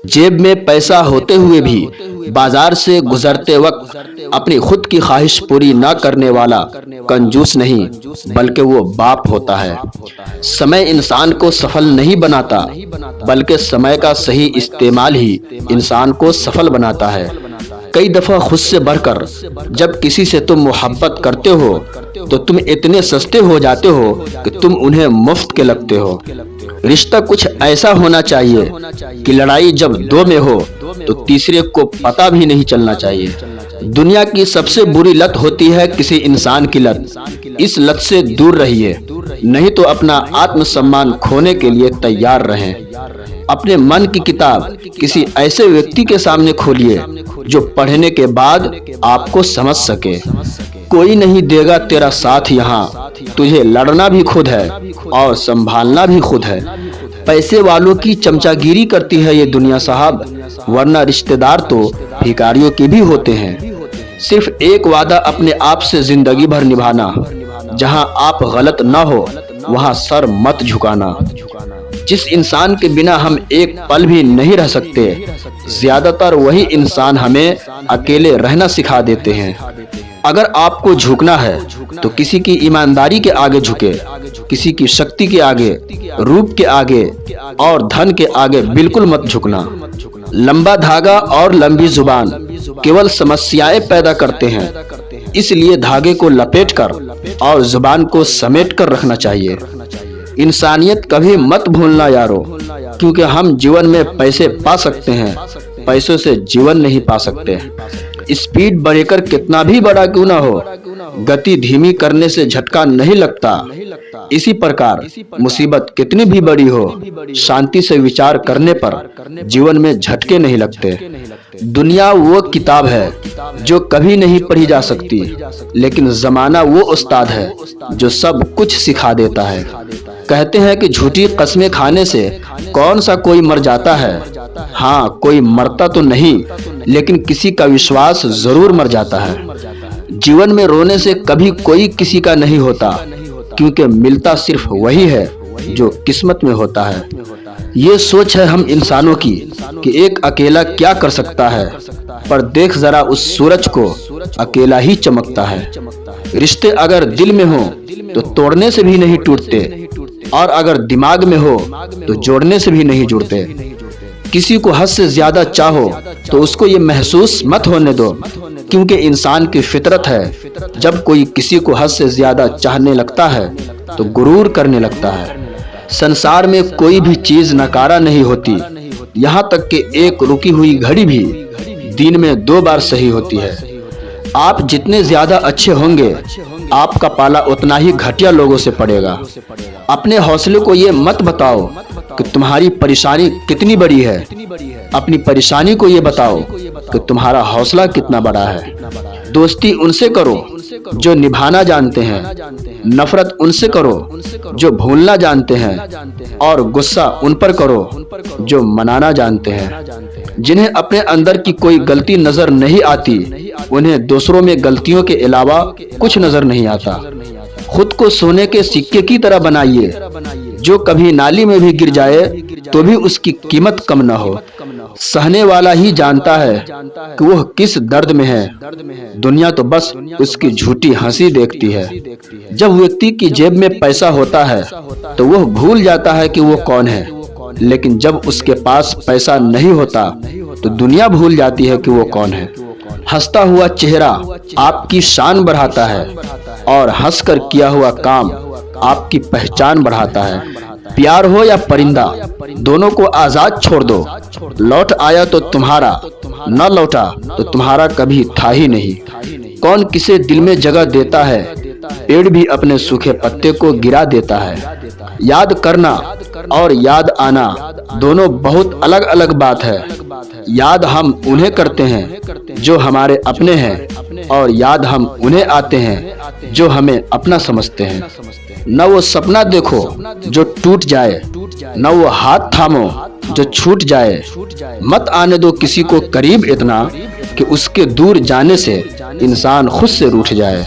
जेब में पैसा होते हुए भी बाजार से गुजरते वक्त अपनी खुद की ख्वाहिश पूरी न करने वाला कंजूस नहीं बल्कि वो बाप होता है। समय इंसान को सफल नहीं बनाता बल्कि समय का सही इस्तेमाल ही इंसान को सफल बनाता है। कई दफा खुद से बढ़कर जब किसी से तुम मोहब्बत करते हो तो तुम इतने सस्ते हो जाते हो कि तुम उन्हें मुफ्त के लगते हो। रिश्ता कुछ ऐसा होना चाहिए कि लड़ाई जब दो में हो तो तीसरे को पता भी नहीं चलना चाहिए। दुनिया की सबसे बुरी लत होती है किसी इंसान की लत। इस लत से दूर रहिए, नहीं तो अपना आत्मसम्मान खोने के लिए तैयार रहें। अपने मन की किताब किसी ऐसे व्यक्ति के सामने खोलिए जो पढ़ने के बाद आपको समझ सके। कोई नहीं देगा तेरा साथ यहाँ, तुझे लड़ना भी खुद है और संभालना भी खुद है। पैसे वालों की चमचागिरी करती है ये दुनिया साहब, वरना रिश्तेदार तो भिखारियों के भी होते हैं। सिर्फ एक वादा अपने आप से जिंदगी भर निभाना, जहाँ आप गलत न हो वहाँ सर मत झुकाना। जिस इंसान के बिना हम एक पल भी नहीं रह सकते, ज्यादातर वही इंसान हमें अकेले रहना सिखा देते हैं। अगर आपको झुकना है तो किसी की ईमानदारी के आगे झुके, किसी की शक्ति के आगे, रूप के आगे और धन के आगे बिल्कुल मत झुकना। लंबा धागा और लंबी जुबान केवल समस्याएं पैदा करते हैं, इसलिए धागे को लपेटकर और जुबान को समेट कर रखना चाहिए। इंसानियत कभी मत भूलना यारो, क्योंकि हम जीवन में पैसे पा सकते हैं, पैसों से जीवन नहीं पा सकते। स्पीड ब्रेकर कितना भी बड़ा क्यों ना हो, गति धीमी करने से झटका नहीं लगता। इसी प्रकार मुसीबत कितनी भी बड़ी हो, शांति से विचार करने पर जीवन में झटके नहीं लगते। दुनिया वो किताब है जो कभी नहीं पढ़ी जा सकती, लेकिन जमाना वो उस्ताद है जो सब कुछ सिखा देता है। कहते हैं कि झूठी कस्में खाने से कौन सा कोई मर जाता है। हाँ, कोई मरता तो नहीं, लेकिन किसी का विश्वास जरूर मर जाता है। जीवन में रोने से कभी कोई किसी का नहीं होता, क्योंकि मिलता सिर्फ वही है जो किस्मत में होता है। ये सोच है हम इंसानों की कि एक अकेला क्या कर सकता है, पर देख जरा उस सूरज को, अकेला ही चमकता है। रिश्ते अगर दिल में हो तो तोड़ने से भी नहीं टूटते, और अगर दिमाग में हो तो जोड़ने से भी नहीं जुड़ते। किसी को हद से ज्यादा चाहो तो उसको ये महसूस मत होने दो, क्योंकि इंसान की फितरत है जब कोई किसी को हद से ज्यादा चाहने लगता है तो गुरूर करने लगता है। संसार में कोई भी चीज नकारा नहीं होती, यहाँ तक कि एक रुकी हुई घड़ी भी दिन में 2 बार सही होती है। आप जितने ज्यादा अच्छे होंगे, आपका पाला उतना ही घटिया लोगों से पड़ेगा। अपने हौसले को ये मत बताओ कि तुम्हारी परेशानी कितनी बड़ी है, अपनी परेशानी को ये बताओ कि तुम्हारा हौसला कितना बड़ा है। दोस्ती उनसे करो जो निभाना जानते हैं, नफरत उनसे करो जो भूलना जानते हैं, और गुस्सा उन पर करो जो मनाना जानते हैं। जिन्हें अपने अंदर की कोई गलती नजर नहीं आती, उन्हें दूसरों में गलतियों के अलावा कुछ नजर नहीं आता। खुद को सोने के सिक्के की तरह बनाइए, जो कभी नाली में भी गिर जाए तो भी उसकी कीमत कम न हो। सहने वाला ही जानता है कि वह किस दर्द में है, दुनिया तो बस उसकी झूठी हंसी देखती है। जब व्यक्ति की जेब में पैसा होता है तो वह भूल जाता है कि वो कौन है, लेकिन जब उसके पास पैसा नहीं होता तो दुनिया भूल जाती है कि वो कौन है। हंसता हुआ चेहरा आपकी शान बढ़ाता है, और हंसकर किया हुआ काम आपकी पहचान बढ़ाता है। प्यार हो या परिंदा, दोनों को आजाद छोड़ दो। लौट आया तो तुम्हारा, न लौटा तो तुम्हारा कभी था ही नहीं। कौन किसे दिल में जगह देता है, पेड़ भी अपने सूखे पत्ते को गिरा देता है। याद करना और याद आना दोनों बहुत अलग अलग बात है। याद हम उन्हें करते हैं जो हमारे अपने हैं, और याद हम उन्हें आते हैं जो हमें अपना समझते हैं। न वो सपना देखो जो टूट जाए, न वो हाथ थामो जो छूट जाए। मत आने दो किसी को करीब इतना कि उसके दूर जाने से इंसान खुद से रूठ जाए।